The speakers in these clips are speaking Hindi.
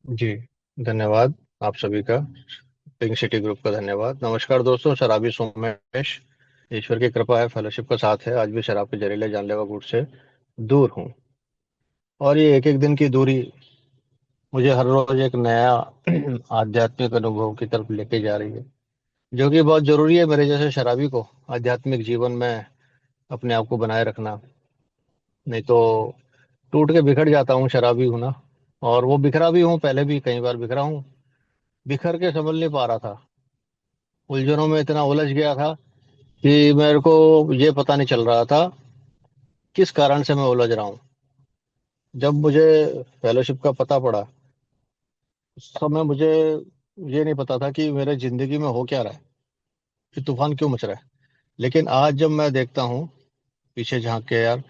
जी, धन्यवाद आप सभी का। पिंक सिटी ग्रुप का धन्यवाद। नमस्कार दोस्तों, शराबी सोमेश। ईश्वर की कृपा है, फेलोशिप का साथ है, आज भी शराब के जहरीले जानलेवा गुट से दूर हूँ। और ये एक एक दिन की दूरी मुझे हर रोज एक नया आध्यात्मिक अनुभव की तरफ लेके जा रही है, जो कि बहुत जरूरी है मेरे जैसे शराबी को आध्यात्मिक जीवन में अपने आप को बनाए रखना। नहीं तो टूट के बिखर जाता हूँ, शराबी हूँ ना। और वो बिखरा भी हूँ, पहले भी कई बार बिखरा हूँ। बिखर के संभल नहीं पा रहा था, उलझनों में इतना उलझ गया था कि मेरे को ये पता नहीं चल रहा था किस कारण से मैं उलझ रहा हूँ। जब मुझे फेलोशिप का पता पड़ा, उस समय मुझे ये नहीं पता था कि मेरे जिंदगी में हो क्या रहा है, कि तूफान क्यों मच रहा है। लेकिन आज जब मैं देखता हूँ पीछे झांक के यार,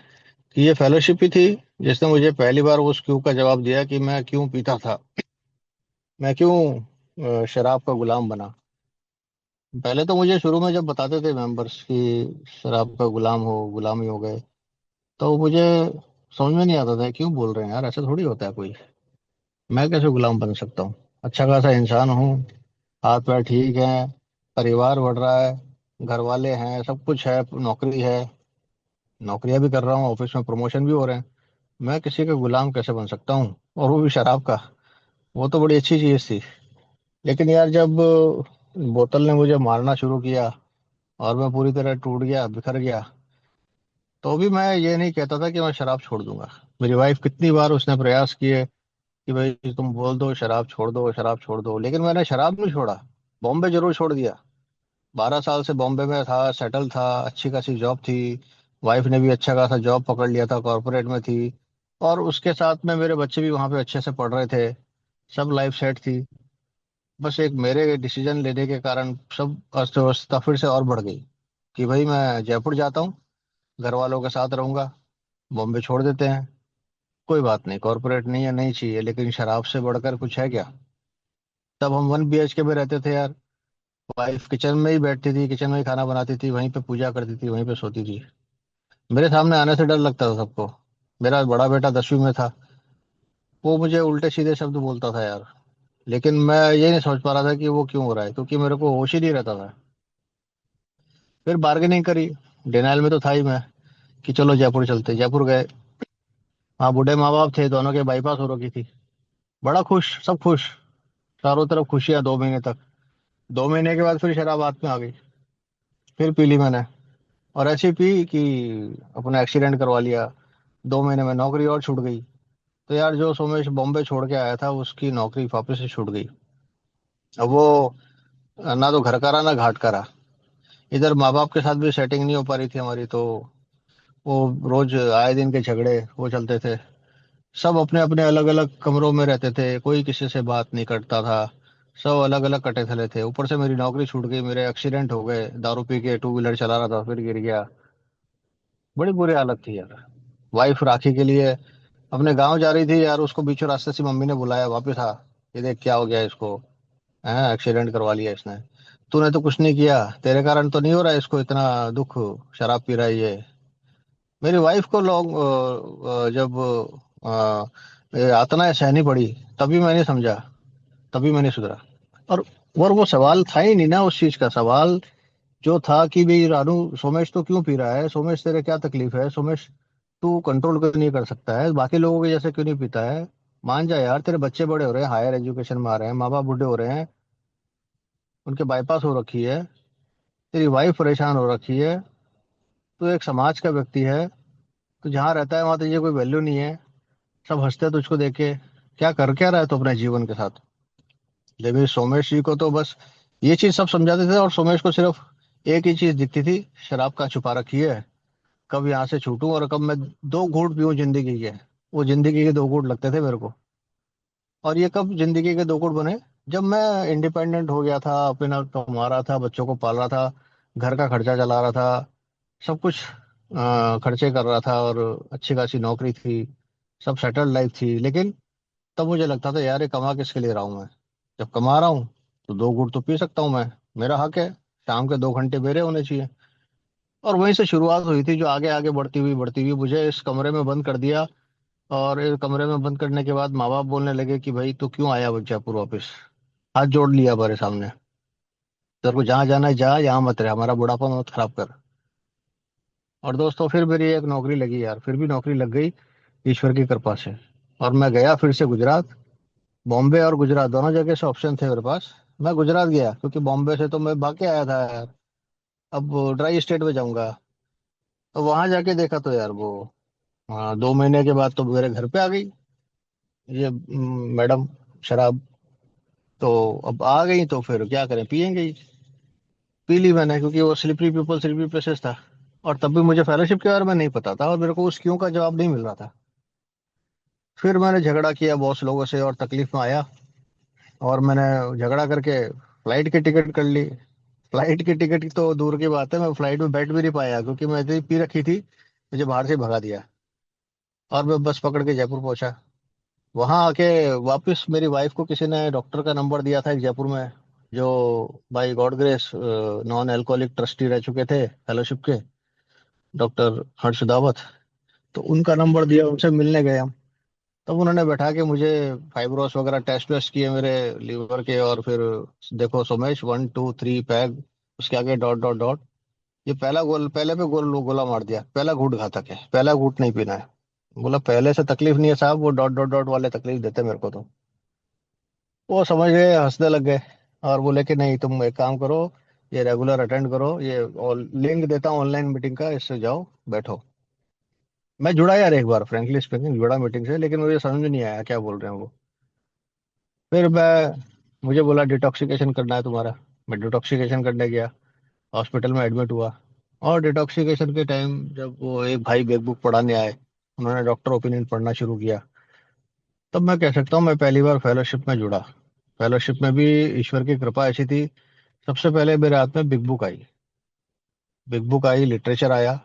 कि ये फेलोशिप ही थी जिसने मुझे पहली बार उस क्यों का जवाब दिया कि मैं क्यों पीता था, मैं क्यों शराब का गुलाम बना। पहले तो मुझे शुरू में जब बताते थे मेंबर्स कि शराब का गुलाम हो, गुलामी हो गए, तो मुझे समझ में नहीं आता था क्यों बोल रहे हैं यार, ऐसा थोड़ी होता है कोई। मैं कैसे गुलाम बन सकता हूँ, अच्छा खासा इंसान हूँ, हाथ पैर ठीक है, परिवार बढ़ रहा है, घर वाले हैं, सब कुछ है, नौकरी है, नौकरियां भी कर रहा हूँ, ऑफिस में प्रमोशन भी हो रहे हैं। मैं किसी का गुलाम कैसे बन सकता हूँ, और वो भी शराब का। वो तो बड़ी अच्छी चीज थी। लेकिन यार जब बोतल ने मुझे मारना शुरू किया और मैं पूरी तरह टूट गया, बिखर गया, तो भी मैं ये नहीं कहता था कि मैं शराब छोड़ दूंगा। मेरी वाइफ कितनी बार उसने प्रयास किए कि भाई तुम बोल दो शराब छोड़ दो, शराब छोड़ दो, लेकिन मैंने शराब नहीं छोड़ा। बॉम्बे जरूर छोड़ दिया। 12 साल से बॉम्बे में था, सेटल था, अच्छी खासी जॉब थी। वाइफ ने भी अच्छा खासा जॉब पकड़ लिया था, कॉर्पोरेट में थी। और उसके साथ में मेरे बच्चे भी वहां पे अच्छे से पढ़ रहे थे, सब लाइफ सेट थी। बस एक मेरे डिसीजन लेने के कारण सब अस्तव्यस्तता फिर से और बढ़ गई कि भाई मैं जयपुर जाता हूँ, घर वालों के साथ रहूंगा, बॉम्बे छोड़ देते हैं। कोई बात नहीं, कॉर्पोरेट नहीं है, नहीं चाहिए, लेकिन शराब से बढ़कर कुछ है क्या। तब हम 1 BHK में रहते थे यार। वाइफ किचन में ही बैठती थी, किचन में ही खाना बनाती थी, वहीं पे पूजा करती थी, वहीं पे सोती थी। मेरे सामने आने से डर लगता था सबको। मेरा बड़ा बेटा 10वीं में था, वो मुझे उल्टे सीधे शब्द बोलता था यार। लेकिन मैं ये नहीं समझ पा रहा था कि वो क्यों हो रहा है, क्योंकि मेरे को होश ही नहीं रहता था। फिर बार्गेनिंग करी, डिनाइल में तो था ही मैं, कि चलो जयपुर चलते। जयपुर गए, वहाँ बूढ़े माँ बाप थे, दोनों के बाईपास हो रखी थी। बड़ा खुश, सब खुश, चारों तरफ खुशियां 2 महीने तक। 2 महीने के बाद फिर शराब हाथ में आ गई, फिर पी ली मैंने। और ऐसी पी कि अपना एक्सीडेंट करवा लिया। 2 महीने में नौकरी और छूट गई। तो यार जो सोमेश बॉम्बे छोड़ के आया था, उसकी नौकरी वापस से छूट गई। अब वो ना तो घर का रहा ना घाट का रहा। इधर माँ बाप के साथ भी सेटिंग नहीं हो पा रही थी हमारी, तो वो रोज आए दिन के झगड़े वो चलते थे। सब अपने अपने अलग अलग कमरों में रहते थे, कोई किसी से बात नहीं करता था। सब अलग अलग कटे थले थे। ऊपर से मेरी नौकरी छूट गई, मेरे एक्सीडेंट हो गए, दारू पी के टू व्हीलर चला रहा था फिर गिर गया। बड़ी बुरी हालत थी यार। वाइफ राखी के लिए अपने गांव जा रही थी यार, उसको बीचों रास्ते से मम्मी ने बुलाया, वापस आ, ये देख क्या हो गया इसको, है एक्सीडेंट करवा लिया इसने। तूने तो कुछ नहीं किया, तेरे कारण तो नहीं हो रहा है इसको इतना दुख, शराब पी रहा है ये। मेरी वाइफ को लोग जब ये यातनाएं सहनी पड़ी, तभी मैंने समझा, तभी मैंने सुधरा। और और वो सवाल था ही नहीं ना उस चीज का। सवाल जो था कि भाई रानू, सोमेश तो क्यों पी रहा है, सोमेश तेरे क्या तकलीफ है, सोमेश तू कंट्रोल क्यों नहीं कर सकता है, बाकी लोगों के जैसे क्यों नहीं पीता है। मान जा यार, तेरे बच्चे बड़े हो रहे हैं, हायर एजुकेशन में आ रहे हैं, माँ बाप बूढ़े हो रहे हैं, उनके बाईपास हो रखी है, तेरी वाइफ परेशान हो रखी है, तू एक समाज का व्यक्ति है, तू जहाँ रहता है वहां तुझे कोई वैल्यू नहीं है, सब हंसते हैं तुझको देख के। क्या कर क्या रहा है तू अपने जीवन के साथ। लेकिन सोमेश जी को तो बस ये चीज सब समझाते थे, और सोमेश को सिर्फ एक ही चीज दिखती थी, शराब का छुपा रखी है, कब यहाँ से छूटूं और कब मैं 2 घूंट पीऊं जिंदगी के। वो जिंदगी के 2 घूंट लगते थे मेरे को। और ये कब जिंदगी के 2 घूंट बने, जब मैं इंडिपेंडेंट हो गया था, अपना कमा रहा था, बच्चों को पाल रहा था, घर का खर्चा चला रहा था, सब कुछ खर्चे कर रहा था, और अच्छी खासी नौकरी थी, सब सेटल्ड लाइफ थी। लेकिन तब मुझे लगता था यार ये कमा किसके लिए रहा हूं मैं। जब कमा रहा हूँ तो 2 घूंट तो पी सकता हूँ मैं, मेरा हक है, शाम के 2 घंटे मेरे होने चाहिए। और वहीं से शुरुआत हुई थी, जो आगे आगे बढ़ती हुई मुझे इस कमरे में बंद कर दिया। और एक कमरे में बंद करने के बाद माँ बाप बोलने लगे कि भाई तू क्यों आया जयपुर वापस। हाथ जोड़ लिया हमारे सामने, तेरे को जहाँ जाना है जा, यहाँ मत रहे, हमारा बुढ़ापा मत खराब कर। और दोस्तों फिर मेरी एक नौकरी लगी यार, फिर भी नौकरी लग गई ईश्वर की कृपा से। और मैं गया फिर से गुजरात। बॉम्बे और गुजरात दोनों जगह से ऑप्शन थे मेरे पास। मैं गुजरात गया क्योंकि बॉम्बे से तो मैं भाग के आया था यार। अब ड्राई स्टेट में जाऊंगा। तो वहां जाके देखा तो यार वो, हाँ, 2 महीने के बाद तो मेरे घर पे आ गई ये मैडम शराब। तो अब आ गई तो फिर क्या करें, पियेंगे ही। पी ली मैंने क्योंकि वो स्लिपरी पीपल स्लिपरी प्लेसेस था। और तब भी मुझे फेलोशिप के बारे में नहीं पता था और मेरे को उस क्यों का जवाब नहीं मिल रहा था। फिर मैंने झगड़ा किया बॉस लोगों से और तकलीफ में आया। और मैंने झगड़ा करके फ्लाइट की टिकट कर ली। फ्लाइट की टिकट की तो दूर की बात है, मैं फ्लाइट में बैठ भी नहीं पाया क्योंकि मैं इतनी पी रखी थी। मुझे बाहर से भगा दिया और मैं बस पकड़ के जयपुर पहुंचा। वहां आके वापस मेरी वाइफ को किसी ने डॉक्टर का नंबर दिया था एक जयपुर में, जो by God grace non alcoholic trustee रह चुके थे फेलोशिप के, डॉक्टर हर्ष दावत। तो उनका नंबर दिया, उनसे मिलने गए हम। तब उन्होंने बैठा के मुझे फाइब्रोस वगैरह टेस्ट वेस्ट किए मेरे लीवर के। और फिर देखो सोमेश 1 2 3 पैग, उसके आगे डॉट डॉट डॉट। ये पहला गोल, पहले पे गोला मार दिया, पहला घूंट घातक है, पहला घूंट नहीं पीना है। बोला पहले से तकलीफ नहीं है साहब, वो डॉट डॉट डॉट वाले तकलीफ देते मेरे को तो। वो समझ गए, हंसने लग गए। और बोले कि नहीं तुम एक काम करो, ये रेगुलर अटेंड करो, ये लिंक देता हूँ ऑनलाइन मीटिंग का, इससे जाओ बैठो। मैं जुड़ा यार एक बार, फ्रेंकली स्पीकिंग जुड़ा मीटिंग से, लेकिन मुझे समझ में नहीं आया क्या बोल रहे हैं वो। फिर मैं, मुझे बोला डिटॉक्सिकेशन करना है तुम्हारा। मैं डिटॉक्सिकेशन करने गया, हॉस्पिटल में एडमिट हुआ। और डिटॉक्सिकेशन के टाइम जब वो एक भाई बेक बुक पढ़ाने आए, उन्होंने डॉक्टर ओपिनियन पढ़ना शुरू किया। तब मैं कह सकता हूँ मैं पहली बार फेलोशिप में जुड़ा। फेलोशिप में भी ईश्वर की कृपा ऐसी थी, सबसे पहले मेरे हाथ में बिग बुक आई। बिग बुक आई, लिटरेचर आया।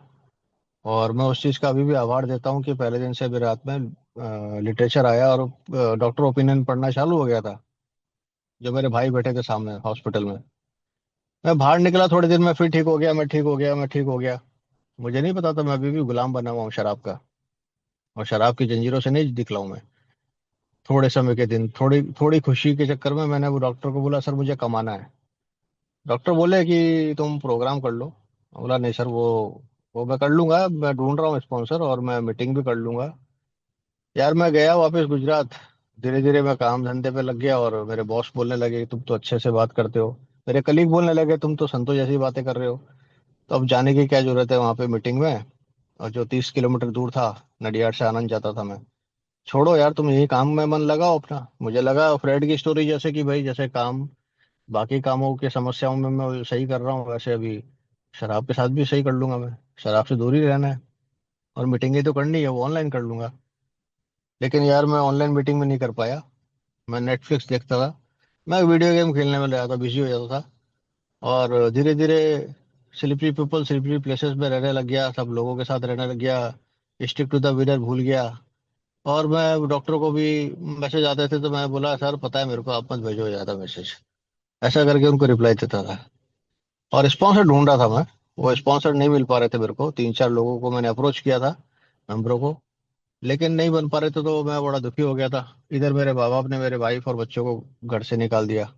और मैं उस चीज़ का अभी भी आभार देता हूँ कि पहले दिन से मेरे हाथ में लिटरेचर आया और डॉक्टर ओपिनियन पढ़ना चालू हो गया था, जो मेरे भाई बैठे थे सामने हॉस्पिटल में। मैं बाहर निकला थोड़े दिन में, फिर ठीक हो गया, मैं ठीक हो गया, मैं ठीक हो गया। मुझे नहीं पता था मैं अभी भी गुलाम बना हुआ हूँ शराब का। और शराब की जंजीरों से नहीं निकला हूं मैं। थोड़े समय के दिन, थोड़ी थोड़ी खुशी के चक्कर में मैंने वो डॉक्टर को बोला सर मुझे कमाना है। डॉक्टर बोले कि तुम प्रोग्राम कर लो। बोला नहीं सर, वो मैं कर लूंगा, मैं ढूंढ रहा हूँ स्पॉन्सर और मैं मीटिंग भी कर लूंगा। यार मैं गया वापस गुजरात। धीरे धीरे मैं काम धंधे पे लग गया और मेरे बॉस बोलने लगे तुम तो अच्छे से बात करते हो। मेरे कलीग बोलने लगे तुम तो संतोष जैसी बातें कर रहे हो। तो अब जाने की क्या जरूरत है वहां पे मीटिंग में। और जो 30 किलोमीटर दूर था, नडियाड से आनंद जाता था मैं। छोड़ो यार, तुम यही काम में मन लगाओ अपना। मुझे लगा फ्रेड की स्टोरी जैसे कि भाई जैसे काम, बाकी कामों की समस्याओं में मैं सही कर रहा हूँ, वैसे अभी शराब के साथ भी सही कर लूंगा मैं। शराब से दूर ही रहना है और मीटिंगें तो करनी है, वो ऑनलाइन कर लूंगा। लेकिन यार मैं ऑनलाइन मीटिंग में नहीं कर पाया। मैं नेटफ्लिक्स देखता था, मैं वीडियो गेम खेलने में लगा था, बिजी हो जाता था। और धीरे धीरे स्लिपरी पीपल स्लिपरी प्लेसेस में रहने लग गया, सब लोगों के साथ रहने लग गया। स्टिक टू द विनर भूल गया। और मैं डॉक्टर को भी मैसेज आते थे तो मैं बोला सर पता है मेरे को, आप मत भेजो ज्यादा मैसेज। ऐसा करके उनको रिप्लाई देता था। और स्पॉन्सर ढूंढ रहा था मैं। वो स्पॉन्सर नहीं मिल पा रहे थे मेरे को, 3 4 लोगों को मैंने अप्रोच किया था, मेंबरों को। लेकिन नहीं बन पा रहे थे तो मैं बड़ा दुखी हो गया था। इधर मेरे माँ बाप ने मेरे वाइफ और बच्चों को घर से निकाल दिया।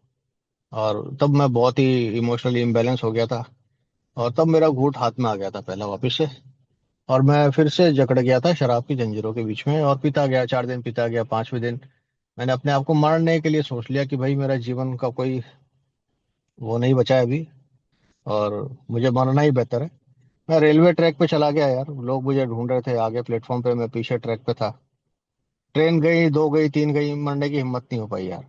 और तब मैं बहुत ही इमोशनली इम्बेलेंस हो गया था। और तब मेरा घूंट हाथ में आ गया था पहला वापस से। और मैं फिर से जकड़ गया था शराब की जंजीरों के बीच में और पीता गया, 4 दिन पीता गया, 5वें दिन मैंने अपने आप को मारने के लिए सोच लिया कि भाई मेरा जीवन का कोई वो नहीं बचा है अभी, और मुझे मरना ही बेहतर है। मैं रेलवे ट्रैक पे चला गया यार, लोग मुझे ढूंढ रहे थे आगे प्लेटफॉर्म पे, मैं पीछे ट्रैक पे था। ट्रेन गई, 2 गई, 3 गई, मरने की हिम्मत नहीं हो पाई यार।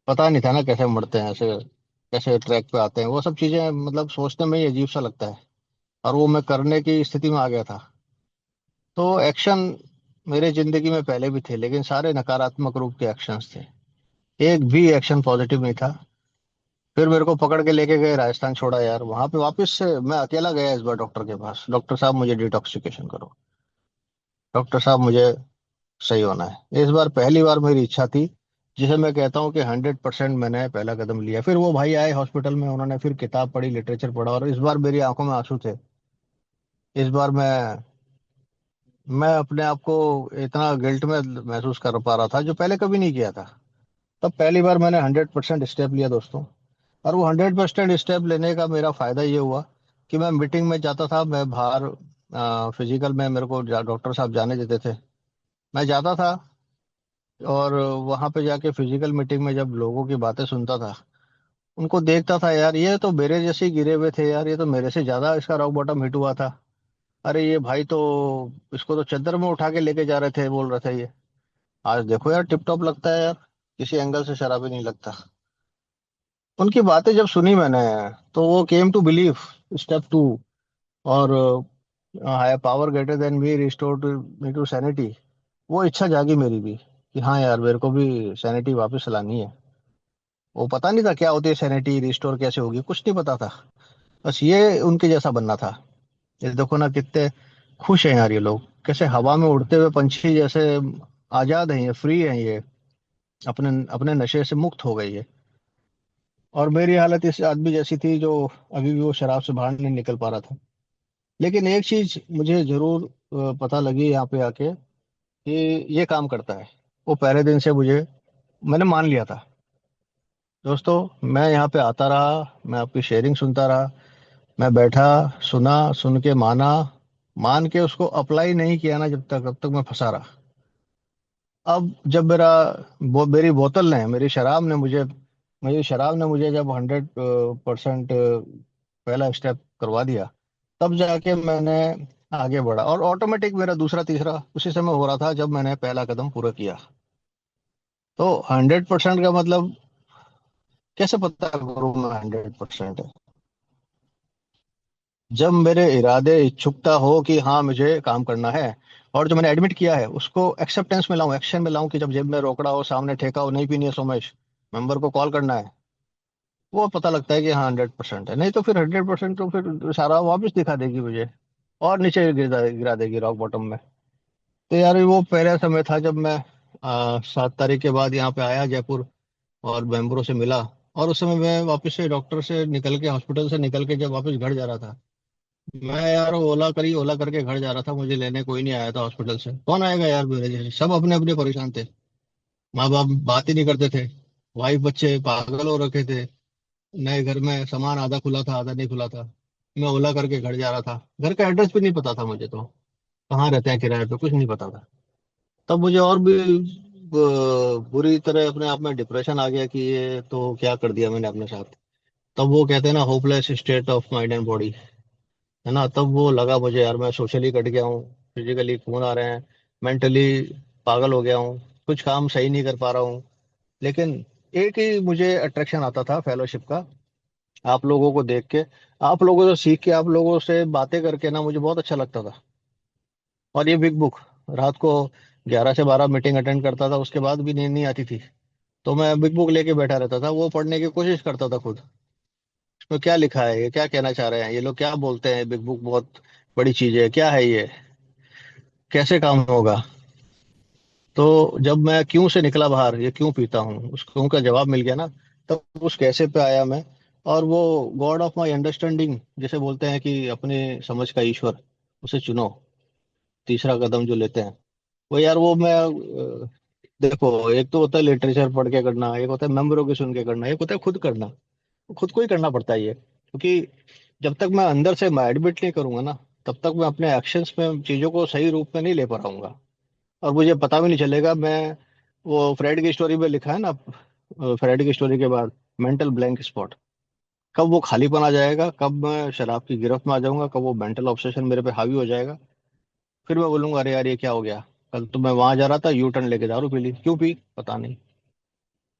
पता नहीं था ना कैसे मरते हैं ऐसे, कैसे ट्रैक पे आते हैं, वो सब चीजें मतलब सोचने में ही अजीब सा लगता है। और वो मैं करने की स्थिति में आ गया था। तो एक्शन मेरे जिंदगी में पहले भी थे, लेकिन सारे नकारात्मक रूप के एक्शंस थे। एक भी एक्शन पॉजिटिव नहीं था। फिर मेरे को पकड़ के लेके गए, राजस्थान छोड़ा यार। वहां पे वापस से मैं अकेला गया इस बार डॉक्टर के पास, डॉक्टर साहब मुझे डिटॉक्सिकेशन करो, डॉक्टर साहब मुझे सही होना है। इस बार पहली बार मेरी इच्छा थी, जिसे मैं कहता हूँ कि 100% मैंने पहला कदम लिया। फिर वो भाई आए हॉस्पिटल में, उन्होंने फिर किताब पढ़ी, लिटरेचर पढ़ा, और इस बार मेरी आंखों में आंसू थे। इस बार मैं मैं अपने आप को इतना गिल्ट में महसूस कर पा रहा था जो पहले कभी नहीं किया था। तब पहली बार मैंने 100% स्टेप लिया दोस्तों। और वो 100% स्टेप लेने का मेरा फायदा ये हुआ कि मैं मीटिंग में जाता था, मैं बाहर फिजिकल में मेरे को डॉक्टर साहब जाने देते थे, मैं जाता था। और वहां पे जाके फिजिकल मीटिंग में जब लोगों की बातें सुनता था, उनको देखता था, यार ये तो मेरे जैसे ही गिरे हुए थे, यार ये तो मेरे से ज्यादा इसका रॉक बॉटम हिट हुआ था। अरे ये भाई तो, इसको तो चद्दर में उठा के लेके जा रहे थे, बोल रहे थे ये। आज देखो यार, टिप टॉप लगता है यार, किसी एंगल से शराबी नहीं लगता। उनकी बातें जब सुनी मैंने, तो वो केम टू बिलीव, स्टेप 2, और higher power greater than me restore to me to sanity. वो इच्छा जागी मेरी भी कि हाँ यार, मेरे को भी सैनिटी वापस लानी है। वो पता नहीं था क्या होती है सैनिटी, रिस्टोर कैसे होगी, कुछ नहीं पता था। बस ये उनके जैसा बनना था। ये देखो ना, कितने खुश हैं यार ये लोग, कैसे हवा में उड़ते हुए पंछी जैसे आजाद हैं, ये फ्री हैं, ये अपने अपने नशे से मुक्त हो गई है। और मेरी हालत इस आदमी जैसी थी जो अभी भी वो शराब से बाहर नहीं निकल पा रहा था। लेकिन एक चीज मुझे जरूर पता लगी यहाँ पे आके, कि ये काम करता है। वो पहले दिन से मुझे, मैंने मान लिया था दोस्तों। मैं यहाँ पे आता रहा, मैं आपकी शेयरिंग सुनता रहा, मैं बैठा, सुना, सुन के माना, मान के उसको अप्लाई नहीं किया ना, जब तक मैं फंसा रहा। अब जब मेरी बोतल ने, मेरी शराब ने मुझे जब 100% पहला स्टेप करवा दिया, तब जाके मैंने आगे बढ़ा। और ऑटोमेटिक मेरा दूसरा तीसरा उसी समय हो रहा था जब मैंने पहला कदम पूरा किया। तो 100% का मतलब कैसे पता करूँ मैं 100%? जब मेरे इरादे इच्छुकता हो कि हाँ मुझे काम करना है, और जो मैंने एडमिट किया है उसको एक्सेप्टेंस में लाऊं, एक्शन में लाऊं, कि जब जेब में रोकड़ा हो, सामने ठेका हो, नहीं पीनी है सोमेश, मेंबर को कॉल करना है, वो पता लगता है कि हाँ 100% है। नहीं तो फिर 100% तो फिर सारा वापस दिखा देगी मुझे, और नीचे गिरा गिरा देगी रॉक बॉटम में। तो यार वो पहला समय था जब मैं 7 तारीख के बाद यहाँ पे आया जयपुर, और मेंबरों से मिला। और उस समय मैं वापस से डॉक्टर से निकल के, हॉस्पिटल से निकल के जब वापस घर जा रहा था, मैं यार ओला करके घर जा रहा था, मुझे लेने कोई नहीं आया था हॉस्पिटल से। कौन आएगा यार मेरे जैसे, सब अपने अपने परेशान थे। माँ बाप बात ही नहीं करते थे, वाइफ बच्चे पागल हो रखे थे, नए घर में सामान आधा खुला था आधा नहीं खुला था। मैं ओला करके घर जा रहा था, घर का एड्रेस भी नहीं पता था मुझे तो, कहाँ रहते हैं किराए पे, कुछ नहीं पता था। तब मुझे और भी बुरी तरह अपने आप में डिप्रेशन आ गया कि ये तो क्या कर दिया मैंने अपने साथ। तब वो कहते हैं ना, hopeless state of mind and body, है ना। तब वो लगा मुझे, यार मैं सोशली कट गया हूँ, फिजिकली खून आ रहे हैं, मेंटली पागल हो गया हूँ, कुछ काम सही नहीं कर पा रहा हूँ। लेकिन एक ही मुझे अट्रैक्शन आता था फेलोशिप का, आप लोगों को देख के, आप लोगों से सीख के, आप लोगों से बातें करके ना, मुझे बहुत अच्छा लगता था। और ये बिग बुक, रात को 11 से 12 मीटिंग अटेंड करता था, उसके बाद भी नींद नहीं आती थी, तो मैं बिग बुक लेके बैठा रहता था, वो पढ़ने की कोशिश करता था खुद। इसमें क्या लिखा है, ये क्या कहना चाह रहे हैं, ये लोग क्या बोलते हैं, बिग बुक बहुत बड़ी चीज है, क्या है ये, कैसे काम होगा। तो जब मैं क्यों से निकला बाहर, ये क्यों पीता हूँ, उस क्यों का जवाब मिल गया ना, तब उस कैसे पे आया मैं। और वो गॉड ऑफ माई अंडरस्टैंडिंग जैसे बोलते हैं कि अपने समझ का ईश्वर, उसे चुनो, तीसरा कदम जो लेते हैं। वो यार वो मैं देखो, एक तो होता है लिटरेचर पढ़ के करना, एक होता है मेम्बरों की सुन के करना, एक होता है खुद करना। खुद को ही करना पड़ता है ये, क्योंकि जब तक मैं अंदर से मैं एडमिट नहीं करूंगा ना, तब तक मैं अपने एक्शंस में चीजों को सही रूप में नहीं ले पाऊंगा। और मुझे पता भी नहीं चलेगा। मैं, वो फ्रेड की स्टोरी में लिखा है ना, फ्रेड की स्टोरी के बाद मेंटल ब्लैंक स्पॉट, कब वो खालीपन आ जाएगा, कब मैं शराब की गिरफ्त में आ जाऊंगा, कब वो मेंटल ऑब्सेशन मेरे पे हावी हो जाएगा, फिर मैं बोलूंगा अरे यार ये क्या हो गया, कल तो मैं वहां जा रहा था, यू टर्न लेके दारू पी ली, क्यों पी पता नहीं।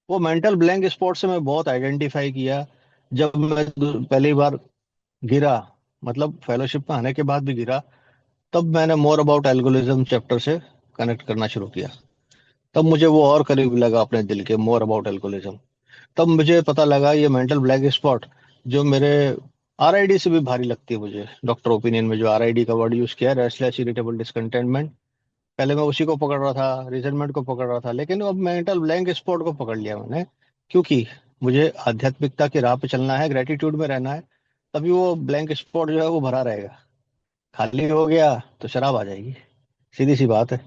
वो मेंटल ब्लैंक स्पॉट से मैं बहुत आइडेंटिफाई किया जब मैं पहली बार गिरा, मतलब फेलोशिप में आने के बाद भी गिरा। तब मैंने मोर अबाउट एल्गोरिज्म चैप्टर से कनेक्ट करना शुरू किया। तब मुझे वो और करीब लगा अपने दिल के, मोर अबाउट एल्गोरिज्म। तब मुझे पता लगा ये मेंटल ब्लैक स्पॉट जो मेरे आरआईडी से भी भारी लगती है मुझे, डॉक्टर ओपिनियन में जो आरआईडी का वर्ड यूज किया है, रेस्टलेस इरिटेबल डिसकंटेनमेंट, पहले मैं उसी को पकड़ रहा था, रिजनमेंट को पकड़ रहा था, लेकिन अब मेंटल ब्लैंक स्पॉट को पकड़ लिया मैंने। क्योंकि मुझे आध्यात्मिकता की राह पे चलना है, ग्रेटिट्यूड में रहना है, तभी वो ब्लैंक स्पॉट जो है वो भरा रहेगा। खाली हो गया तो शराब आ जाएगी, सीधी सी बात है।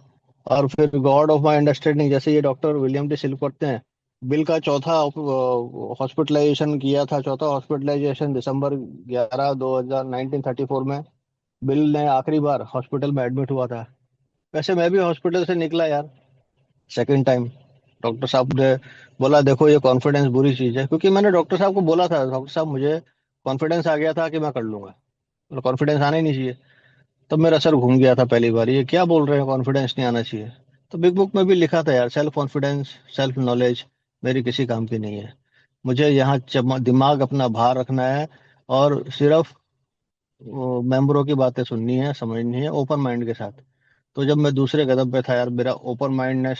और फिर गॉड ऑफ माई अंडरस्टैंडिंग, जैसे ये डॉक्टर विलियम डी सिल्क करते हैं, बिल का चौथा हॉस्पिटलाइजेशन किया था, चौथा हॉस्पिटलाइजेशन दिसंबर 11 2000 1934 में बिल ने आखिरी बार हॉस्पिटल में एडमिट हुआ था। वैसे मैं भी हॉस्पिटल से निकला यार, सेकंड टाइम। डॉक्टर साहब ने बोला देखो ये कॉन्फिडेंस बुरी चीज है, क्योंकि मैंने डॉक्टर साहब को बोला था, डॉक्टर साहब मुझे कॉन्फिडेंस आ गया था कि मैं कर लूंगा, मतलब कॉन्फिडेंस आना ही नहीं चाहिए। तब मेरा सर घूम गया था पहली बार, ये क्या बोल रहे हैं कॉन्फिडेंस नहीं आना चाहिए। तो बिग बुक में भी लिखा था यार, सेल्फ कॉन्फिडेंस सेल्फ नॉलेज मेरी किसी काम की नहीं है। मुझे यहाँ दिमाग अपना बाहर रखना है, और सिर्फ मेंबरों की बातें सुननी है, समझनी है ओपन माइंड के साथ। तो जब मैं दूसरे कदम पे था यार, मेरा ओपन माइंडनेस,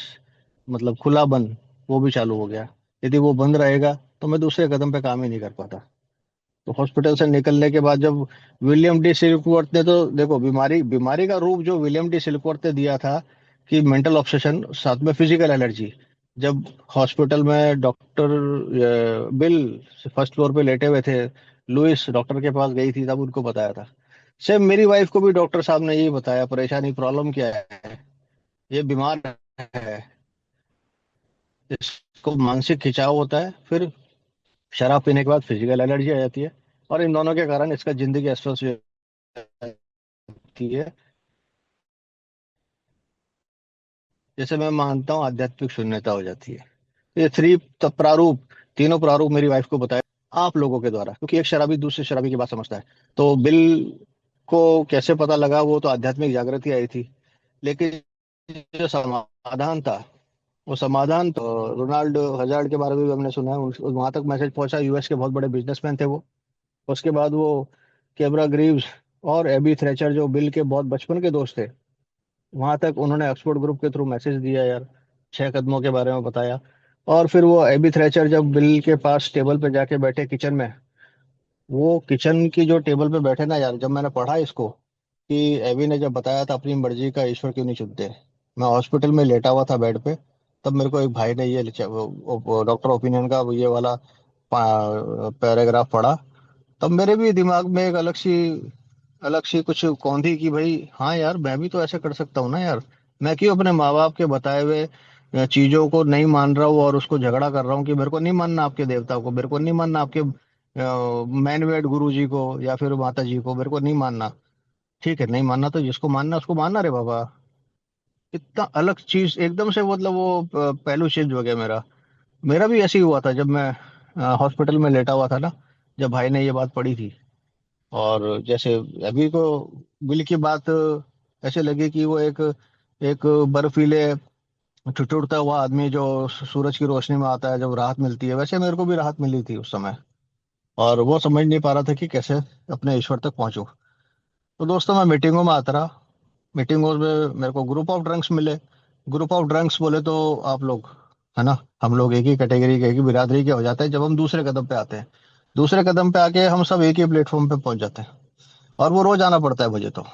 मतलब खुला बन, वो भी चालू हो गया। यदि वो बंद रहेगा तो मैं दूसरे कदम पे काम ही नहीं कर पाता। तो हॉस्पिटल से निकलने के बाद जब विलियम डी सिल्कवर्थ ने, तो देखो बीमारी बीमारी का रूप जो विलियम डी सिल्कवर्थ ने दिया था कि मेंटल ऑब्सेशन साथ में फिजिकल एलर्जी। जब हॉस्पिटल में डॉक्टर बिल फर्स्ट फ्लोर पे लेटे हुए थे, लुइस डॉक्टर के पास गई थी, तब उनको बताया था। सेम मेरी वाइफ को भी डॉक्टर साहब ने यही बताया, परेशानी प्रॉब्लम क्या है, ये बीमार है, इसको मानसिक खिंचाव होता है, फिर शराब पीने के बाद फिजिकल एलर्जी आ जाती है, और इन दोनों के कारण इसका जिंदगी अस्त व्यस्त हो जाती है। जैसे मैं मानता हूँ आध्यात्मिक शून्यता हो जाती है। तो ये प्रारूप, तीनों प्रारूप मेरी वाइफ को बताए आप लोगों के द्वारा, क्योंकि एक शराबी दूसरे शराबी की बात समझता है। तो बिल को कैसे पता लगा, वो तो आध्यात्मिक जागृति आई थी। लेकिन जो समाधान था, वो समाधान तो रोनाल्ड हजार्ड के बारे में भी हमने सुना है, वहां तक मैसेज पहुंचा, यूएस के बहुत बड़े बिजनेसमैन थे वो। उसके बाद वो केबरा ग्रीव्स और एबी थ्रेचर, जो बिल के बहुत बचपन के दोस्त थे, वहां तक उन्होंने ऑक्सफोर्ड ग्रुप के थ्रू मैसेज दिया यार, 6 कदमों के बारे में बताया। और फिर वो एबी थ्रेचर जब बिल के पास टेबल पे जाके बैठे किचन में, वो किचन की जो टेबल पे बैठे ना यार, जब मैंने पढ़ा इसको कि एबी ने जब बताया था अपनी मर्जी का ईश्वर क्यों नहीं चुनते, मैं हॉस्पिटल में लेटा हुआ था बेड पे, तब मेरे को एक भाई ने ये डॉक्टर ओपिनियन का ये वाला पैराग्राफ पढ़ा। तब मेरे भी दिमाग में एक अलग सी कुछ कौंधी की, भाई हाँ यार, मैं भी तो ऐसे कर सकता हूँ ना यार। मैं क्यों अपने माँ बाप के बताए हुए चीजों को नहीं मान रहा हूँ, और उसको झगड़ा कर रहा हूँ कि मेरे को नहीं मानना आपके देवता को, मेरे को नहीं मानना आपके मैन मेड गुरु जी को, या फिर माता जी को, मेरे को नहीं मानना। ठीक है, नहीं मानना तो जिसको मानना उसको मानना रे बाबा। इतना अलग चीज एकदम से, मतलब वो पहलू चेंज हो गया मेरा। मेरा भी ऐसे ही हुआ था जब मैं हॉस्पिटल में लेटा हुआ था ना, जब भाई ने ये बात पढ़ी थी। और जैसे अभी को बिल की बात ऐसे लगी कि वो एक एक बर्फीले ठिठुरता हुआ आदमी जो सूरज की रोशनी में आता है, जब राहत मिलती है, वैसे मेरे को भी राहत मिली थी उस समय। और वो समझ नहीं पा रहा था कि कैसे अपने ईश्वर तक पहुंचूं। तो दोस्तों मैं मीटिंगों में आता रहा, मीटिंगों में मेरे को ग्रुप ऑफ ड्रंक्स मिले। ग्रुप ऑफ ड्रंक्स बोले तो आप लोग, है ना, हम लोग एक ही कैटेगरी के, एक ही बिरादरी के हो जाते हैं जब हम दूसरे कदम पे आते हैं। दूसरे कदम पे आके हम सब एक ही प्लेटफॉर्म पे पहुंच जाते हैं। और वो रोज आना पड़ता है मुझे, तो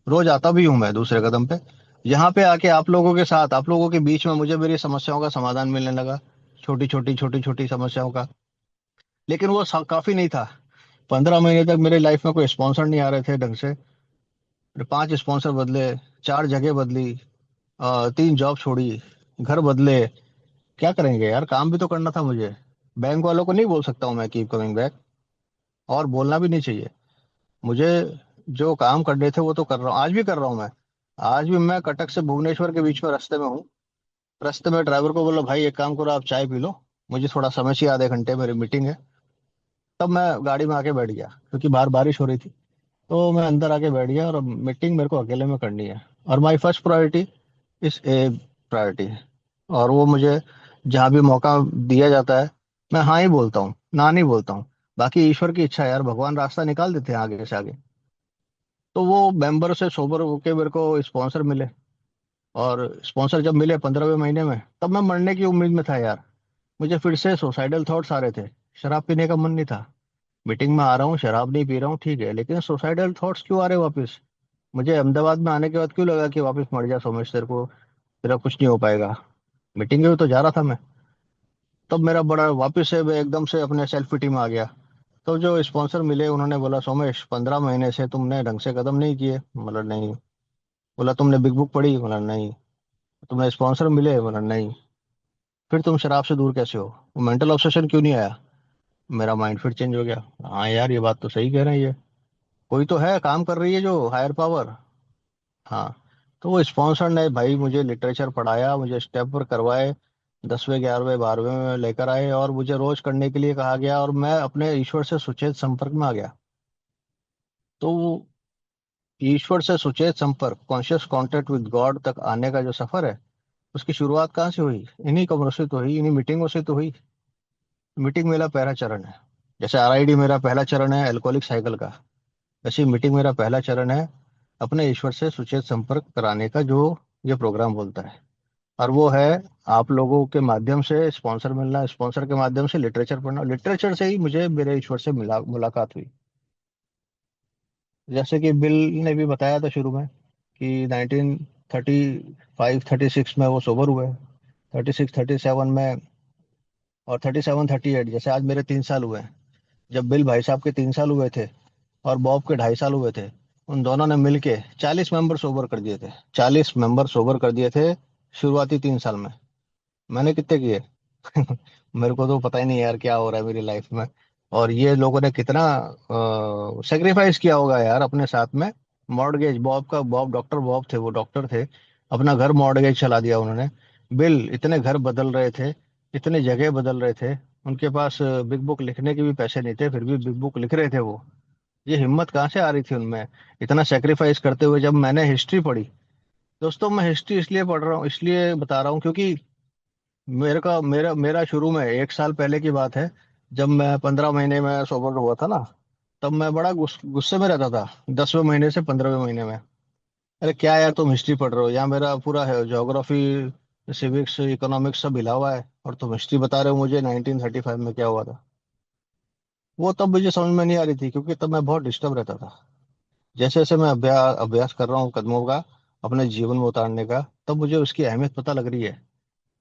रोज आता भी हूँ मैं दूसरे कदम पे। यहाँ पे आके आप लोगों के साथ, आप लोगों के बीच में मुझे मेरी समस्याओं का समाधान मिलने लगा, छोटी छोटी समस्याओं का। लेकिन वो काफी नहीं था। 15 महीने तक मेरे लाइफ में कोई स्पॉन्सर नहीं आ रहे थे ढंग से। फिर 5 स्पॉन्सर बदले, 4 जगह बदली, 3 जॉब छोड़ी, घर बदले। क्या करेंगे यार, काम भी तो करना था मुझे। बैंक वालों को नहीं बोल सकता हूँ मैं कीप कमिंग बैक, और बोलना भी नहीं चाहिए मुझे। जो काम करने थे वो तो कर रहा हूँ, आज भी कर रहा हूँ मैं। आज भी मैं कटक से भुवनेश्वर के बीच में रास्ते में हूँ। रास्ते में ड्राइवर को बोला भाई एक काम करो, आप चाय पी लो, मुझे थोड़ा समय चाहिए, आधे घंटे मेरी मीटिंग है। तब मैं गाड़ी में आके बैठ गया, क्योंकि बाहर बारिश हो रही थी। तो मैं अंदर आके बैठ गया, और मीटिंग मेरे को अकेले में करनी है। और माई फर्स्ट प्रायोरिटी इस ए प्रायोरिटी है। और वो मुझे जहाँ भी मौका दिया जाता है, मैं हाँ ही बोलता हूँ, ना नहीं बोलता हूँ। बाकी ईश्वर की इच्छा है यार, भगवान रास्ता निकाल देते हैं आगे से आगे। तो वो मेंबर से सोबर होके मेरे को स्पॉन्सर मिले। और स्पॉन्सर जब मिले 15वें महीने में, तब मैं मरने की उम्मीद में था यार। मुझे फिर से सुसाइडल थॉट्स आ रहे थे। शराब पीने का मन नहीं था। मीटिंग में आ रहा हूँ, शराब नहीं पी रहा हूँ, ठीक है, लेकिन सुसाइडल थॉट्स क्यों आ रहे वापस? मुझे अहमदाबाद में आने के बाद क्यों लगा कि वापस मर जा सोमेश, तेरे को तेरा कुछ नहीं हो पाएगा। मीटिंग में भी तो जा रहा था मैं। तब मेरा बड़ा वापस से मैं एकदम से अपने सेल्फ पिटी में आ गया। तो जो स्पॉन्सर मिले उन्होंने बोला सोमेश 15 महीने से तुमने ढंग से कदम नहीं किए, मतलब नहीं। बोला तुमने बिग बुक पढ़ी? बोला नहीं। तुम्हें स्पॉन्सर मिले? बोला नहीं। फिर तुम शराब से दूर कैसे हो? वो मेंटल ऑब्सेशन क्यों नहीं आया? मेरा माइंड फिर चेंज हो गया। हाँ यार, ये बात तो सही कह रहे हैं ये। कोई तो है, काम कर रही है जो हायर पावर। हाँ। तो वो स्पॉन्सर ने भाई मुझे लिटरेचर पढ़ाया, मुझे स्टेप पर करवाए, 10वें 11वें 12वें में लेकर आए और मुझे रोज करने के लिए कहा गया, और मैं अपने ईश्वर से सुचेत संपर्क में आ गया। तो वो ईश्वर से सुचेत संपर्क, कॉन्शियस कांटेक्ट विद गॉड तक आने का जो सफर है, उसकी शुरुआत कहाँ से हुई? इन्हीं कमरों से तो हुई, इन्हीं मीटिंगों से तो हुई। मीटिंग मेरा पहला चरण है। जैसे आरआईडी मेरा पहला चरण है एल्कोहलिक साइकिल का, वैसे ही मीटिंग मेरा पहला चरण है अपने ईश्वर से सुचेत संपर्क कराने का, जो ये प्रोग्राम बोलता है। और वो है आप लोगों के माध्यम से स्पॉन्सर मिलना, स्पॉन्सर के माध्यम से लिटरेचर पढ़ना, लिटरेचर से ही मुझे मेरे ईश्वर से मुलाकात हुई। जैसे कि बिल ने भी बताया था शुरू में कि 1935 36 में वो सोबर हुए, 36 37 में, और 37 38, जैसे आज मेरे 3 साल हुए हैं। जब बिल भाई साहब के 3 साल हुए थे और बॉब के 2.5 साल हुए थे, उन दोनों ने मिलके 40 मेंबर सोबर कर दिए थे। 40 मेंबर सोबर कर दिए थे शुरुआती 3 साल में। मैंने कितने किए? मेरे को तो पता ही नहीं यार क्या हो रहा है मेरी लाइफ में। और ये लोगों ने कितना सेक्रीफाइस किया होगा यार अपने साथ में। मॉर्गेज, बॉब डॉक्टर बॉब थे, वो डॉक्टर थे, अपना घर मॉर्गेज चला दिया उन्होंने। बिल इतने घर बदल रहे थे, इतने जगह बदल रहे थे, उनके पास बिग बुक लिखने के भी पैसे नहीं थे, फिर भी बिग बुक लिख रहे थे वो। ये हिम्मत कहाँ से आ रही थी उनमें, इतना सेक्रीफाइस करते हुए? जब मैंने हिस्ट्री पढ़ी, दोस्तों मैं हिस्ट्री इसलिए पढ़ रहा हूँ, इसलिए बता रहा हूँ क्योंकि मेरे का मेरा मेरा शुरू में 1 साल पहले की बात है, जब मैं 15 महीने में सोबर हुआ था ना, तब मैं बड़ा गुस्से में रहता था, 10वें महीने से 15वें महीने में। अरे क्या यार, तुम हिस्ट्री पढ़ रहे हो, यहाँ मेरा पूरा है ज्योग्राफी, सिविक्स, इकोनॉमिक्स सब हिला हुआ है, और तुम हिस्ट्री बता रहे हो मुझे 1935 में क्या हुआ था। वो तब मुझे समझ में नहीं आ रही थी, क्योंकि तब मैं बहुत डिस्टर्ब रहता था। जैसे जैसे मैं अभ्यास कर रहा हूँ कदमों का अपने जीवन में उतारने का, तब मुझे उसकी अहमियत पता लग रही है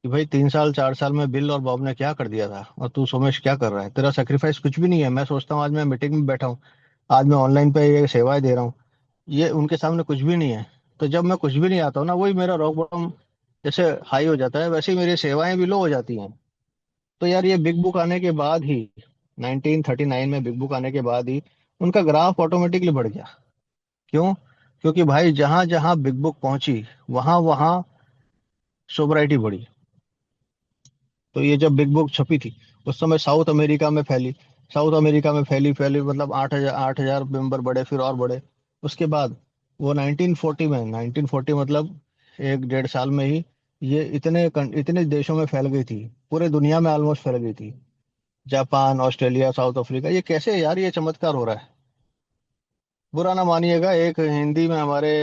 कि भाई 3 साल 4 साल में बिल और बॉब ने क्या कर दिया था, और तू सोमेश क्या कर रहा है? तेरा सेक्रीफाइस कुछ भी नहीं है। मैं सोचता हूँ आज मैं मीटिंग में बैठा हूँ, आज मैं ऑनलाइन पे ये सेवाएं दे रहा हूँ, ये उनके सामने कुछ भी नहीं है। तो जब मैं कुछ भी नहीं आता हूँ ना, वही मेरा रॉक बॉटम जैसे हाई हो जाता है, वैसे ही मेरी सेवाएं भी लो हो जाती हैं। तो यार ये बिग बुक आने के बाद ही, 1939 में बिग बुक आने के बाद ही उनका ग्राफ ऑटोमेटिकली बढ़ गया। क्यों? क्योंकि भाई जहां जहां बिग बुक पहुंची, वहां वहां सोबराइटी बढ़ी। तो ये जब बिग बुक छपी थी, उस समय साउथ अमेरिका में फैली, साउथ अमेरिका में फैली फैली मतलब 8,000 मेंबर बढ़े, फिर और बढ़े। उसके बाद वो 1940 में, 1940 मतलब 1 1.5 साल में ही ये इतने देशों में फैल गई थी, पूरे दुनिया में ऑलमोस्ट फैल गई थी। जापान, ऑस्ट्रेलिया, साउथ अफ्रीका, ये कैसे यार, ये चमत्कार हो रहा है। बुरा ना मानिएगा, एक हिंदी में हमारे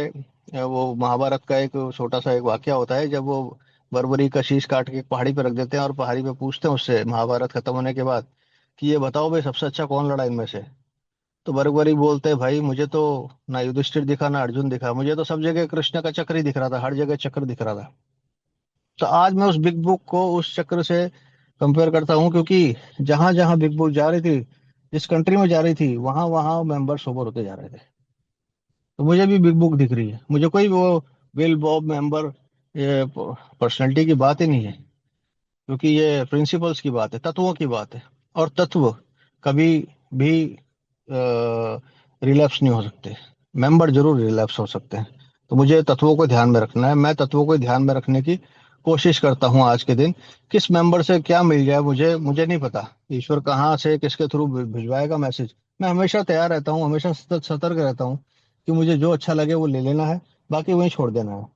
वो महाभारत का एक छोटा सा एक वाक्य होता है, जब वो बर्बरी का शीश काट के एक पहाड़ी पे रख देते हैं और पहाड़ी पे पूछते हैं उससे महाभारत खत्म होने के बाद कि ये बताओ भाई सबसे अच्छा कौन लड़ा इनमें से। तो बर्बरी बोलते हैं भाई मुझे तो ना युधिष्ठिर दिखा ना अर्जुन दिखा, मुझे तो सब जगह कृष्ण का चक्र ही दिख रहा था, हर जगह चक्र दिख रहा था। तो आज मैं उस बिग बुक को उस चक्र से कंपेयर करता हूँ, क्योंकि जहां जहां बिग बुक जा रही थी, जिस कंट्री में जा रही थी, वहां वहां मेंबर्स ओवर होते जा रहे थे। तो मुझे भी बिग बुक दिख रही है, मुझे कोई वो बिल बॉब मेंबर ये पर्सनैलिटी की बात ही नहीं है, क्योंकि ये प्रिंसिपल्स की बात है, तत्वों की बात है। और तत्व कभी भी रिलैप्स नहीं हो सकते, मेंबर जरूर रिलैप्स हो सकते हैं। तो मुझे तत्वों को ध्यान में रखना है, मैं तत्वों को ध्यान में रखने की कोशिश करता हूँ आज के दिन। किस मेंबर से क्या मिल जाए मुझे मुझे नहीं पता, ईश्वर कहाँ से किसके थ्रू भिजवाएगा मैसेज। मैं हमेशा तैयार रहता हूँ, हमेशा सतर्क रहता हूँ कि मुझे जो अच्छा लगे वो ले लेना है, बाकी वहीं छोड़ देना है।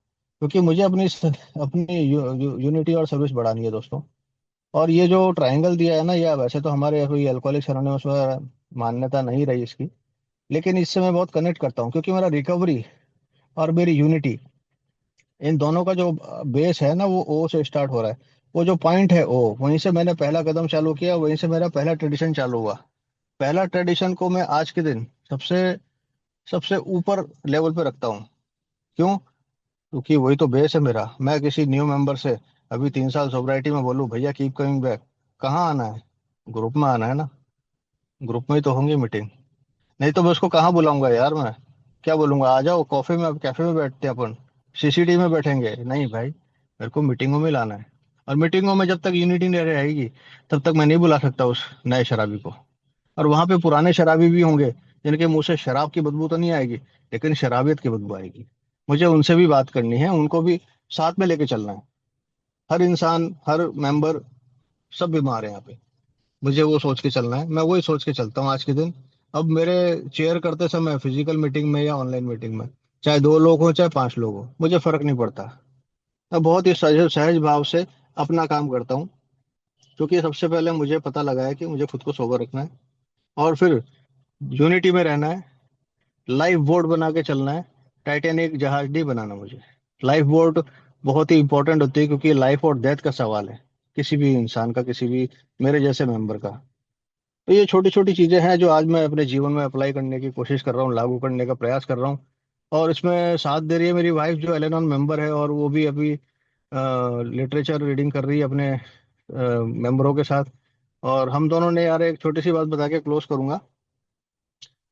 क्योंकि मुझे अपनी यूनिटी और सर्विस बढ़ानी है दोस्तों। और ये जो ट्रायंगल दिया है ना, या वैसे तो हमारे कोई अल्कोहलिक्स एनोनिमस में मान्यता नहीं रही इसकी, लेकिन इससे मैं बहुत कनेक्ट करता हूँ, क्योंकि मेरा रिकवरी और मेरी यूनिटी, इन दोनों का जो बेस है ना, वो ओ से स्टार्ट हो रहा है। वो जो पॉइंट है ओ, वहीं से मैंने पहला कदम चालू किया, वहीं से मेरा पहला ट्रेडिशन चालू हुआ। पहला ट्रेडिशन को मैं आज के दिन सबसे सबसे ऊपर लेवल पे रखता हूँ। क्यों? क्योंकि वही तो बेस है मेरा। मैं किसी न्यू मेंबर से अभी 3 साल सोब्राइटी में बोलूँ भैया कीप कमिंग बैक, कहाँ आना है? ग्रुप में आना है ना, ग्रुप में ही तो होंगी मीटिंग। नहीं तो मैं उसको कहाँ बुलाऊंगा यार, मैं क्या बोलूंगा आ जाओ कॉफी में, कैफे में बैठते हैं अपन। सीसीटीवी में बैठेंगे नहीं भाई, मेरे को मीटिंगों में लाना है। और मीटिंगों में जब तक यूनिटी नहीं रहेगी, तब तक मैं नहीं बुला सकता उस नए शराबी को। और वहां पे पुराने शराबी भी होंगे, जिनके मुंह से शराब की बदबू तो नहीं आएगी, लेकिन शराबियत की बदबू आएगी। मुझे उनसे भी बात करनी है, उनको भी साथ में लेके चलना है। हर इंसान, हर मेंबर, सब बीमार है यहाँ पे। मुझे वो सोच के चलना है, मैं वही सोच के चलता हूँ आज के दिन। अब मेरे चेयर करते समय फिजिकल मीटिंग में या ऑनलाइन मीटिंग में, चाहे 2 लोग हो चाहे 5 लोग हो, मुझे फर्क नहीं पड़ता। मैं बहुत ही सहज सहज भाव से अपना काम करता हूँ, क्योंकि सबसे पहले मुझे पता लगा है कि मुझे खुद को सोबर रखना है, और फिर यूनिटी में रहना है। लाइफ बोर्ड बना के चलना है, टाइटैनिक जहाज नहीं बनाना मुझे। लाइफ बोर्ड बहुत ही इंपॉर्टेंट होती है, क्योंकि लाइफ और डेथ का सवाल है, किसी भी इंसान का, किसी भी मेरे जैसे मेंबर का। तो ये छोटी छोटी चीजें हैं जो आज मैं अपने जीवन में अप्लाई करने की कोशिश कर रहा हूँ, लागू करने का प्रयास कर रहा हूँ। और इसमें साथ दे रही है मेरी वाइफ, जो एल एन मेंबर है, और वो भी अभी लिटरेचर रीडिंग कर रही है अपने मेंबरों के साथ। और हम दोनों ने, यार एक छोटी सी बात बता के क्लोज करूंगा,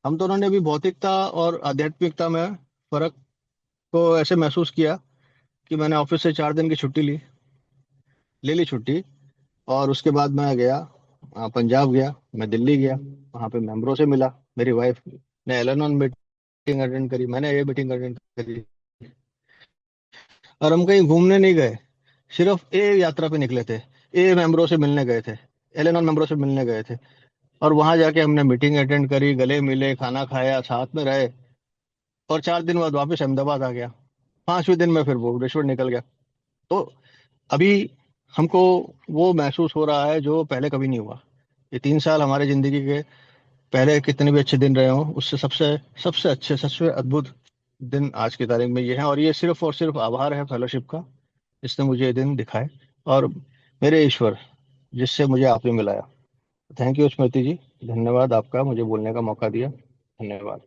हम दोनों ने भी भौतिकता और आध्यात्मिकता में फर्क को ऐसे महसूस किया कि मैंने ऑफिस से 4 दिन की छुट्टी ले ली छुट्टी। और उसके बाद मैं गया, पंजाब गया, मैं दिल्ली गया, वहाँ पे मेंबरों से मिला। मेरी वाइफ ने एल एन मीटिंग अटेंड करी, मैंने ये मीटिंग अटेंड करी। और हम कहीं घूमने नहीं गए, सिर्फ ए यात्रा पे निकले थे, ए मेंबरों से मिलने गए थे, एल एन मेंबरों से मिलने गए थे। और वहां जाके हमने मीटिंग अटेंड करी, गले मिले, खाना खाया, साथ में रहे। और 4 दिन बाद वापस अहमदाबाद आ गया। 5वें दिन में फिर भुवनेश्वर निकल गया। तो अभी हमको वो महसूस हो रहा है जो पहले कभी नहीं हुआ। ये 3 साल हमारे जिंदगी के, पहले कितने भी अच्छे दिन रहे हों, उससे सबसे सबसे अच्छे, सबसे अद्भुत दिन आज की तारीख में ये है। और ये सिर्फ और सिर्फ आभार है फेलोशिप का, जिसने मुझे ये दिन दिखाए, और मेरे ईश्वर, जिससे मुझे आपने मिलाया। थैंक यू स्मृति जी, धन्यवाद आपका, मुझे बोलने का मौका दिया। धन्यवाद।